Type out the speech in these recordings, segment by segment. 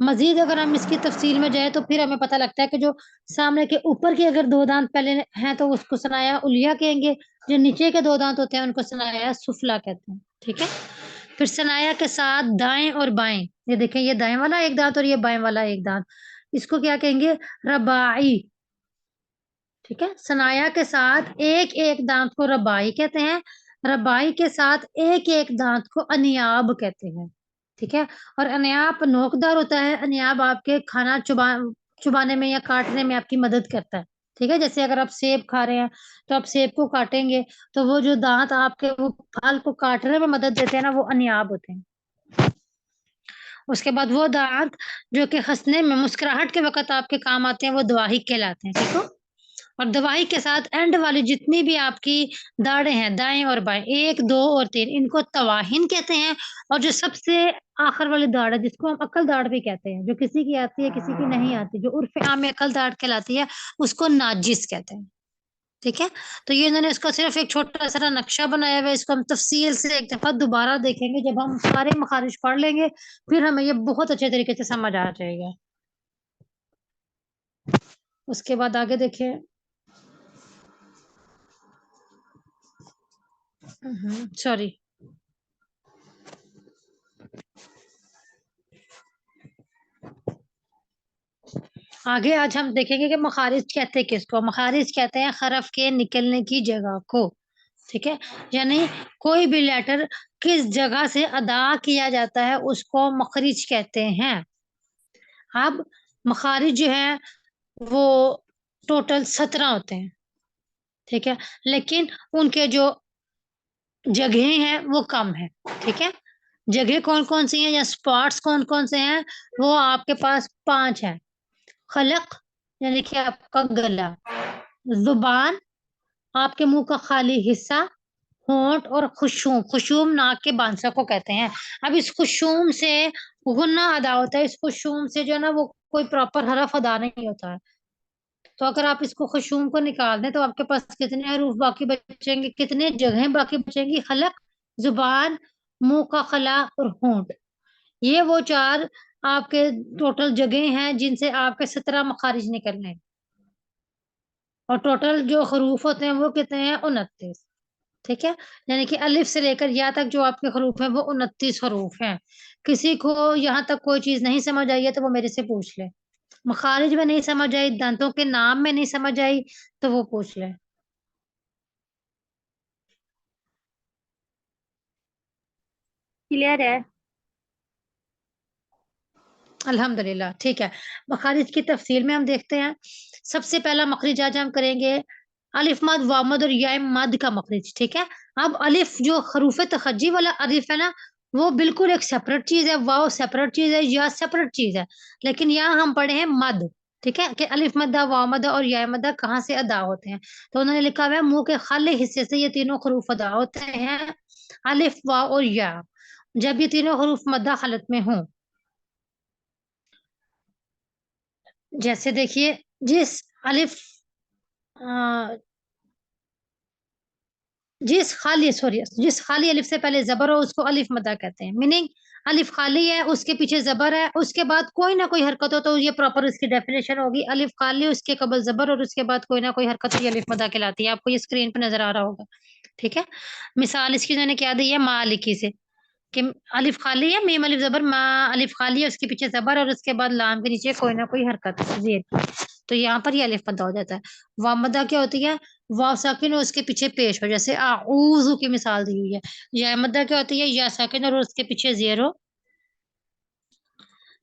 مزید اگر ہم اس کی تفصیل میں جائیں تو پھر ہمیں پتہ لگتا ہے کہ جو سامنے کے اوپر کے اگر 2 دانت پہلے ہیں تو اس کو ثنایا الیہ کہیں گے، جو نیچے کے 2 دانت ہوتے ہیں ان کو ثنایا سفلا کہتے ہیں، ٹھیک ہے۔ پھر ثنایا کے ساتھ دائیں اور بائیں، یہ دیکھیں یہ دائیں والا ایک دانت اور یہ بائیں والا ایک دانت، اس کو کیا کہیں گے؟ رباعی، ٹھیک ہے۔ ثنایا کے ساتھ ایک ایک دانت کو رباعی کہتے ہیں، رباعی کے ساتھ ایک ایک دانت کو انیاب کہتے ہیں، ٹھیک ہے۔ اور انیاب نوکدار ہوتا ہے، انیاب آپ کے کھانا چبانے میں یا کاٹنے میں آپ کی مدد کرتا ہے، ٹھیک ہے۔ جیسے اگر آپ سیب کھا رہے ہیں تو آپ سیب کو کاٹیں گے تو وہ جو دانت آپ کے وہ پھل کو کاٹنے میں مدد دیتے ہیں نا، وہ انیاب ہوتے ہیں۔ اس کے بعد وہ دانت جو کہ ہنسنے میں مسکراہٹ کے وقت آپ کے کام آتے ہیں وہ دواہک کہلاتے ہیں، ٹھیک ہے۔ اور دوائی کے ساتھ اینڈ والی جتنی بھی آپ کی داڑیں ہیں دائیں اور بائیں، 1 2 اور 3، ان کو تواہن کہتے ہیں۔ اور جو سب سے آخر والی داڑ ہے جس کو ہم عقل داڑ بھی کہتے ہیں، جو کسی کی آتی ہے کسی کی نہیں آتی، جو عرف عام میں عقل داڑ کہلاتی ہے، اس کو ناجس کہتے ہیں، ٹھیک ہے۔ تو یہ انہوں نے اس کا صرف ایک چھوٹا سا نقشہ بنایا ہوا ہے، اس کو ہم تفصیل سے ایک دفعہ دوبارہ دیکھیں گے جب ہم سارے مخارج پڑھ لیں گے، پھر ہمیں یہ بہت اچھے طریقے سے سمجھ آ جائے گا۔ اس کے بعد آگے دیکھیں، سوری، آگے آج ہم دیکھیں گے کہ مخارج کہتے ہیں کس کو۔ مخارج کہتے ہیں حرف کے نکلنے کی جگہ کو، ٹھیک ہے۔ یعنی کوئی بھی لیٹر کس جگہ سے ادا کیا جاتا ہے اس کو مخرج کہتے ہیں۔ اب مخارج جو ہے وہ ٹوٹل 17 ہوتے ہیں، ٹھیک ہے، لیکن ان کے جو جگہیں ہیں وہ کم ہے، ٹھیک ہے۔ جگہ کون کون سی ہیں یا سپاٹس کون کون سے ہیں، وہ آپ کے پاس 5 ہیں۔ خلق یعنی کہ آپ کا گلا، زبان آپ کے منہ کا خالی حصہ، ہونٹ، اور خشوم، خشوم ناک کے بانسا کو کہتے ہیں۔ اب اس خشوم سے غنہ ادا ہوتا ہے، اس خشوم سے جو ہے نا وہ کوئی پراپر حرف ادا نہیں ہوتا ہے۔ تو اگر آپ اس کو خشوم کو نکال دیں تو آپ کے پاس کتنے حروف باقی بچیں گے، کتنے جگہیں باقی بچیں گی؟ خلق، زبان، منہ کا خلا اور ہونٹ، یہ وہ 4 آپ کے ٹوٹل جگہیں ہیں جن سے آپ کے 17 مخارج نکلنے ہیں۔ اور ٹوٹل جو حروف ہوتے ہیں وہ کتنے ہیں؟ 29، ٹھیک ہے۔ یعنی کہ الف سے لے کر یا تک جو آپ کے حروف ہیں وہ 29 حروف ہیں۔ کسی کو یہاں تک کوئی چیز نہیں سمجھ آئی ہے تو وہ میرے سے پوچھ لے، مخارج میں نہیں سمجھ آئی، دانتوں کے نام میں نہیں سمجھ آئی تو وہ پوچھ لے۔ کلیئر ہے؟ الحمدللہ، ٹھیک ہے۔ مخارج کی تفصیل میں ہم دیکھتے ہیں۔ سب سے پہلا مخرج آج ہم کریں گے الف مد، واو مد اور یا مد کا مخرج، ٹھیک ہے۔ اب الف جو حروف تخجی والا الف ہے نا، وہ بالکل ایک سیپریٹ چیز ہے، واو سیپریٹ چیز ہے، یا سیپریٹ چیز ہے، لیکن یہاں ہم پڑھے ہیں مد، ٹھیک ہے، کہ الف مدہ، واو مدہ اور یا مدہ کہاں سے ادا ہوتے ہیں۔ تو انہوں نے لکھا ہوا ہے منہ کے خالی حصے سے یہ تینوں حروف ادا ہوتے ہیں، الف، واو اور یا، جب یہ تینوں حروف مدہ حالت میں ہوں۔ جیسے دیکھیے جس الف جس خالی الف سے پہلے زبر ہو اس کو الف مدہ کہتے ہیں، میننگ الف خالی ہے اس کے پیچھے زبر ہے، اس کے بعد کوئی نہ کوئی حرکت ہو تو یہ پراپر اس کی ڈیفینیشن ہوگی، الف خالی اس کے قبل زبر اور اس کے بعد کوئی نہ کوئی حرکت ہو، یہ الف مدہ کہلاتی ہے۔ آپ کو یہ اسکرین پہ نظر آ رہا ہوگا، ٹھیک ہے۔ مثال اس کی میں نے کیا دی ہے، مالکی سے، کہ الف خالی ہے، میم الف زبر، ما الف خالی ہے اس کے پیچھے زبر اور اس کے بعد لام کے نیچے کوئی نہ کوئی حرکت زیر کی، تو یہاں پر یہ الف مدہ ہو جاتا ہے۔ واو مدہ کیا ہوتی ہے؟ واو ساکن اور اس کے پیچھے پیش ہو، جیسے اعوذ کی مثال دی ہوئی ہے۔ یا مدہ کیا ہوتی ہے؟ یا ساکن اور اس کے پیچھے زیر ہو۔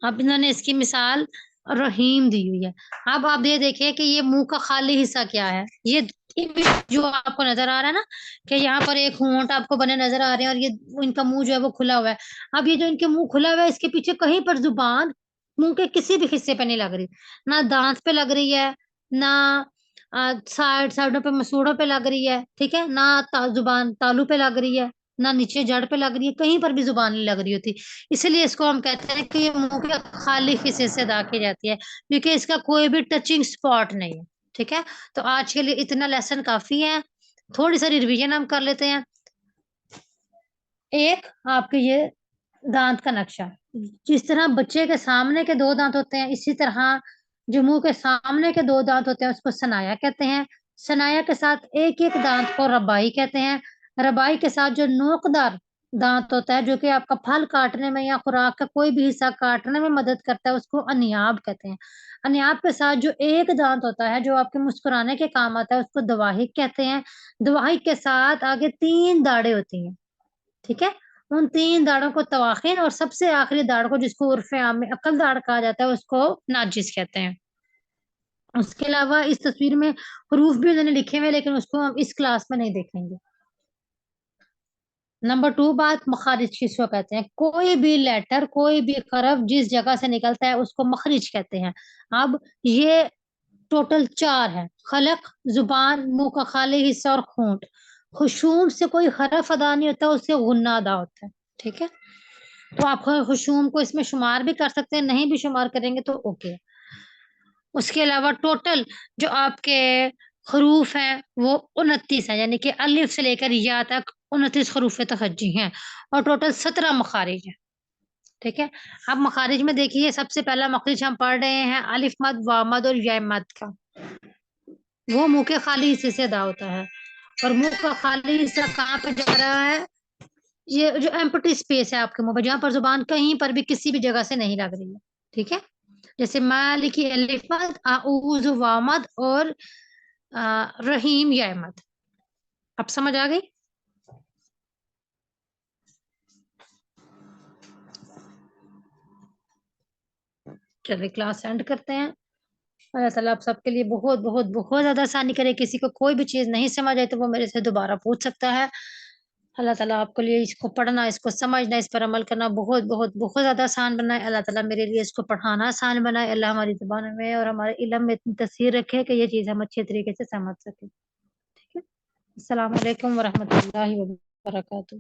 اب انہوں نے اس کی مثال رحیم دی ہوئی ہے۔ اب آپ یہ دیکھیں کہ یہ منہ کا خالی حصہ کیا ہے، یہ جو آپ کو نظر آ رہا ہے نا کہ یہاں پر ایک ہونٹ آپ کو بنے نظر آ رہے ہیں اور یہ ان کا منہ جو ہے وہ کھلا ہوا ہے۔ اب یہ جو ان کے منہ کھلا ہوا ہے اس کے پیچھے کہیں پر زبان منہ کے کسی بھی حصے پہ نہیں لگ رہی، نہ دانت پہ لگ رہی ہے، نہ سائڈوں پہ مسوڑوں پہ لگ رہی ہے، ٹھیک ہے، نہ زبان تالو پہ لگ رہی ہے، نہ نیچے جڑ پہ لگ رہی ہے، کہیں پر بھی زبان نہیں لگ رہی ہوتی۔ اسی لیے اس کو ہم کہتے ہیں کہ یہ منہ کے خالی حصے سے ادا کی جاتی ہے، کیونکہ اس کا کوئی بھی ٹچنگ سپاٹ نہیں ہے، ٹھیک ہے۔ تو آج کے لیے اتنا لیسن کافی ہے، تھوڑی ساری ریویژن ہم کر لیتے ہیں۔ ایک آپ کے یہ دانت کا نقشہ، جس طرح بچے کے سامنے کے 2 دانت ہوتے ہیں، اسی طرح جو منہ کے سامنے کے 2 دانت ہوتے ہیں اس کو ثنایا کہتے ہیں۔ ثنایا کے ساتھ ایک ایک دانت کو ربائی کہتے ہیں۔ ربائی کے ساتھ جو نوکدار دانت ہوتا ہے جو کہ آپ کا پھل کاٹنے میں یا خوراک کا کوئی بھی حصہ کاٹنے میں مدد کرتا ہے اس کو انیاب کہتے ہیں۔ انیاب کے ساتھ جو ایک دانت ہوتا ہے جو آپ کے مسکرانے کے کام آتا ہے اس کو دواہک کہتے ہیں۔ دواہک کے ساتھ آگے 3 داڑیں ہوتی ہیں، ٹھیک ہے؟ ان 3 داڑوں کو تواخین اور سب سے آخری داڑ کو جس کو عرف عام میں عقل داڑ کہا جاتا ہے اس کو ناجس کہتے ہیں۔ اس کے علاوہ اس تصویر میں حروف بھی انہوں نے لکھے ہوئے لیکن اس کو ہم اس کلاس میں نہیں دیکھیں گے۔ نمبر 2 بات مخارج کس کو کہتے ہیں؟ کوئی بھی لیٹر کوئی بھی حرف جس جگہ سے نکلتا ہے اس کو مخرج کہتے ہیں۔ اب یہ ٹوٹل 4 ہے، خلق، زبان، منہ کا خالی حصہ اور ہونٹ۔ خشوم سے کوئی حرف ادا نہیں ہوتا، اس سے غنہ ادا ہوتا ہے، ٹھیک ہے؟ تو آپ خشوم کو اس میں شمار بھی کر سکتے ہیں، نہیں بھی شمار کریں گے تو اوکے۔ اس کے علاوہ ٹوٹل جو آپ کے حروف ہیں وہ 29 ہیں، یعنی کہ الف سے لے کر یا تک 29 حروف تہجی ہیں اور ٹوٹل 17 مخارج ہیں، ٹھیک ہے؟ اب مخارج میں دیکھیے سب سے پہلا مخرج ہم پڑھ رہے ہیں الف مد، وا مد اور یا مد کا۔ وہ منہ کے خالی حصے سے ادا ہوتا ہے، اور منہ کا خالی حصہ کہاں پہ جا رہا ہے؟ یہ جو ایمپٹی اسپیس ہے آپ کے منہ پہ جہاں پر زبان کہیں پر بھی کسی بھی جگہ سے نہیں لگ رہی ہے، ٹھیک ہے؟ جیسے مالکی الف مد، اعوذ وا مد اور رحیم یا مد۔ اب سمجھ آ گئی؟ چلیے کلاس اینڈ کرتے ہیں۔ اللہ تعالیٰ آپ سب کے لیے بہت بہت بہت زیادہ آسانی کرے۔ کسی کو کوئی بھی چیز نہیں سمجھ آئے تو وہ میرے سے دوبارہ پوچھ سکتا ہے۔ اللہ تعالیٰ آپ کے لیے اس کو پڑھنا، اس کو سمجھنا، اس پر عمل کرنا بہت بہت بہت زیادہ آسان بنائے۔ اللہ تعالیٰ میرے لیے اس کو پڑھانا آسان بنائے۔ اللہ ہماری زبان میں اور ہمارے علم میں اتنی تاثیر رکھے کہ یہ چیز ہم اچھے طریقے سے سمجھ سکیں، ٹھیک ہے؟ السلام علیکم ورحمۃ اللہ وبرکاتہ۔